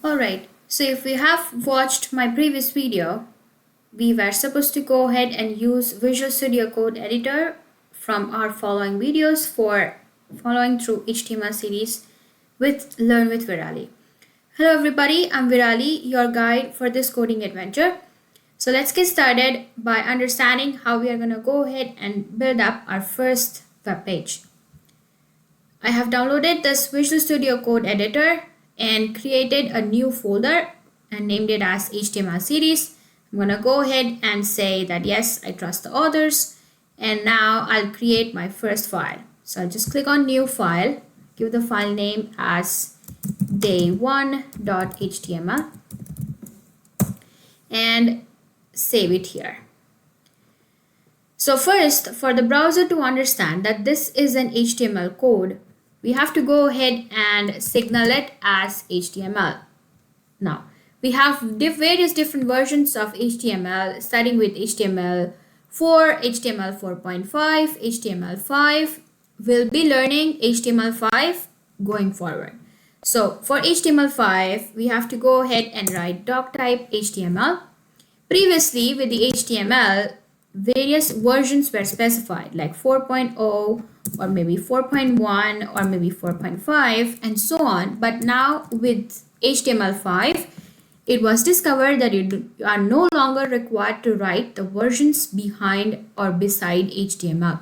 Alright, so if we have watched my previous video, we were supposed to go ahead and use Visual Studio Code Editor from our following videos for following through HTML series with Learn with Virali. Hello everybody, I'm Virali, your guide for this coding adventure. So let's get started by understanding how we are going to go ahead and build up our first web page. I have downloaded this Visual Studio Code Editor and created a new folder and named it as HTML series. I'm going to go ahead and say that yes, I trust the authors, and now I'll create my first file. So I'll just click on new file, give the file name as day1.html and save it here. So first, for the browser to understand that this is an HTML code, we have to go ahead and signal it as HTML. Now, we have various different versions of HTML, starting with HTML4, HTML4.5, HTML5. We'll be learning HTML5 going forward. So for HTML5, we have to go ahead and write doc type HTML. Previously, with the HTML, various versions were specified like 4.0 or maybe 4.1 or maybe 4.5 and so on. But now with HTML5, it was discovered that you are no longer required to write the versions behind or beside HTML.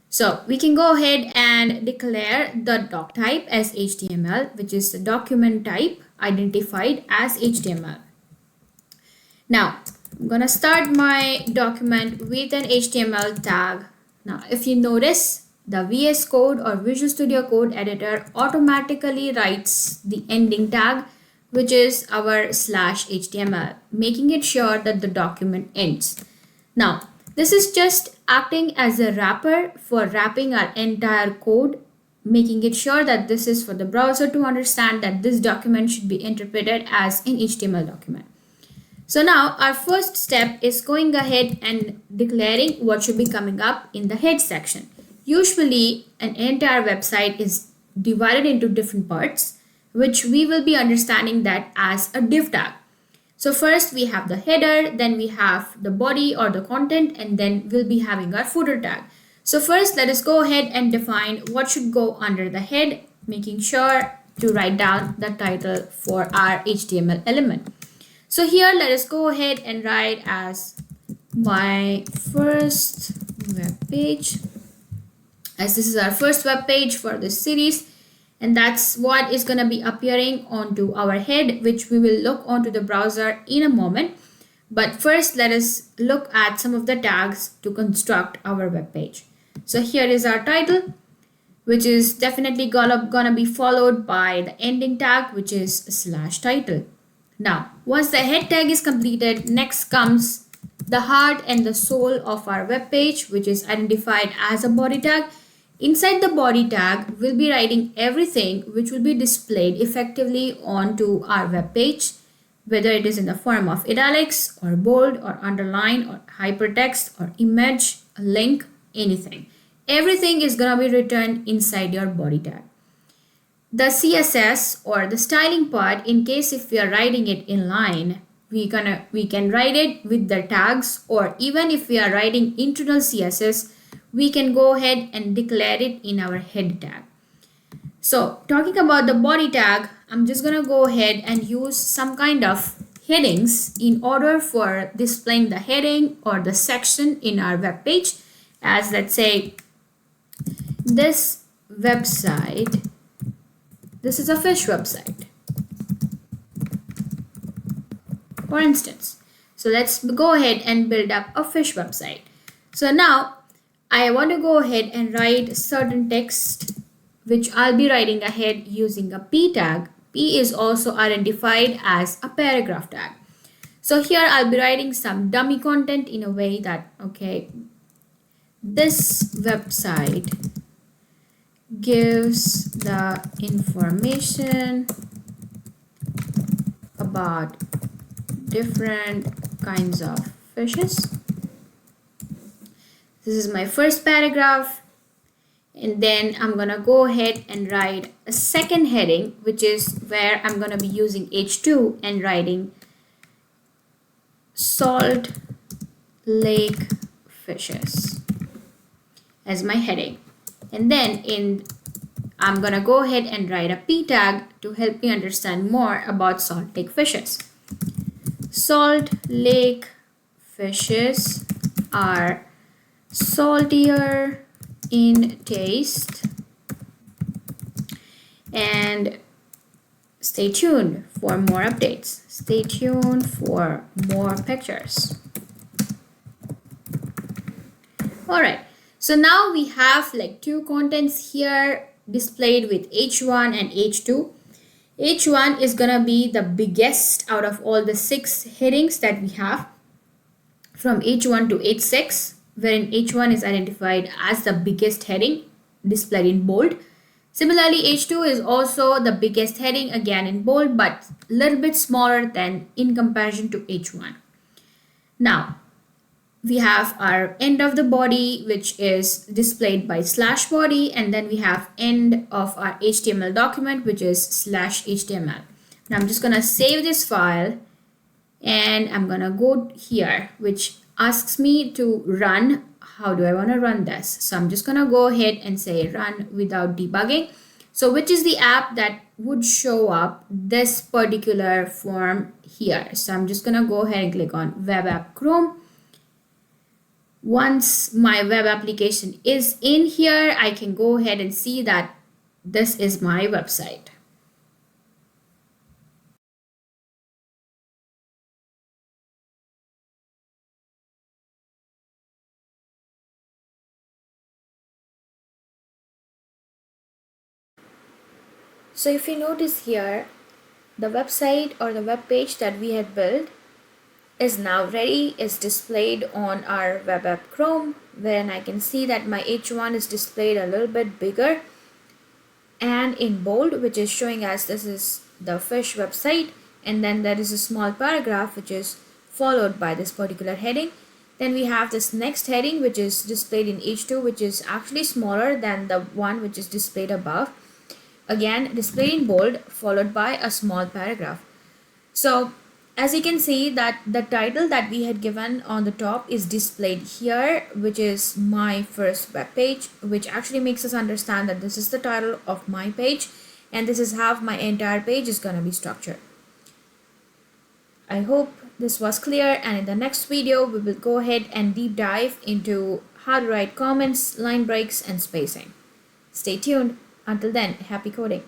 So we can go ahead and declare the doc type as HTML, which is the document type identified as HTML. Now, I'm going to start my document with an HTML tag. Now, if you notice, the VS Code or Visual Studio Code Editor automatically writes the ending tag, which is our /HTML, making it sure that the document ends. Now, this is just acting as a wrapper for wrapping our entire code, making it sure that this is for the browser to understand that this document should be interpreted as an HTML document. So now our first step is going ahead and declaring what should be coming up in the head section. Usually an entire website is divided into different parts, which we will be understanding that as a div tag. So first we have the header, then we have the body or the content, and then we'll be having our footer tag. So first let us go ahead and define what should go under the head, making sure to write down the title for our HTML element. So here let us go ahead and write as my first web page, as this is our first web page for this series, and that's what is going to be appearing onto our head, which we will look onto the browser in a moment. But first let us look at some of the tags to construct our web page. So here is our title, which is definitely gonna be followed by the ending tag, which is /title. Now, once the head tag is completed, next comes the heart and the soul of our web page, which is identified as a body tag. Inside the body tag, we'll be writing everything which will be displayed effectively onto our web page, whether it is in the form of italics or bold or underline or hypertext or image, a link, anything. Everything is going to be written inside your body tag. The CSS or the styling part, in case if we are writing it in line, we can write it with the tags, or even if we are writing internal CSS, we can go ahead and declare it in our head tag. So talking about the body tag, I'm just going to go ahead and use some kind of headings in order for displaying the heading or the section in our web page, as let's say this website. This is a fish website, for instance. So let's go ahead and build up a fish website. So now I want to go ahead and write certain text, which I'll be writing ahead using a P tag. P is also identified as a paragraph tag. So here I'll be writing some dummy content in a way that, okay, this website gives the information about different kinds of fishes. This is my first paragraph, And then I'm gonna go ahead and write a second heading, which is where I'm gonna be using H2 and writing Salt Lake Fishes as my heading. And then I'm gonna go ahead and write a P tag to help me understand more about Salt Lake fishes. Salt Lake fishes are saltier in taste, and stay tuned for more updates. Stay tuned for more pictures. All right, so now we have like two contents here displayed with H1 and H2. H1 is gonna be the biggest out of all the 6 headings that we have from H1 to H6, wherein H1 is identified as the biggest heading displayed in bold. Similarly, H2 is also the biggest heading, again in bold, but a little bit smaller than in comparison to H1. Now, we have our end of the body, which is displayed by slash body, and then we have end of our HTML document, which is slash HTML. Now I'm just gonna save this file, and I'm gonna go here, which asks me to run. How do I want to run this? So I'm just gonna go ahead and say run without debugging. So which is the app that would show up this particular form here? So I'm just gonna go ahead and click on Web App Chrome. Once my web application is in here, I can go ahead and see that this is my website. So if you notice here, the website or the web page that we had built is now ready, is displayed on our web app Chrome, wherein I can see that my H1 is displayed a little bit bigger and in bold, which is showing us this is the fish website, and then there is a small paragraph which is followed by this particular heading. Then we have this next heading which is displayed in H2, which is actually smaller than the one which is displayed above, again displayed in bold, followed by a small paragraph. So as you can see that the title that we had given on the top is displayed here, which is my first web page, which actually makes us understand that this is the title of my page and this is how my entire page is going to be structured. I hope this was clear, and in the next video we will go ahead and deep dive into how to write comments, line breaks, and spacing. Stay tuned. Until then, happy coding.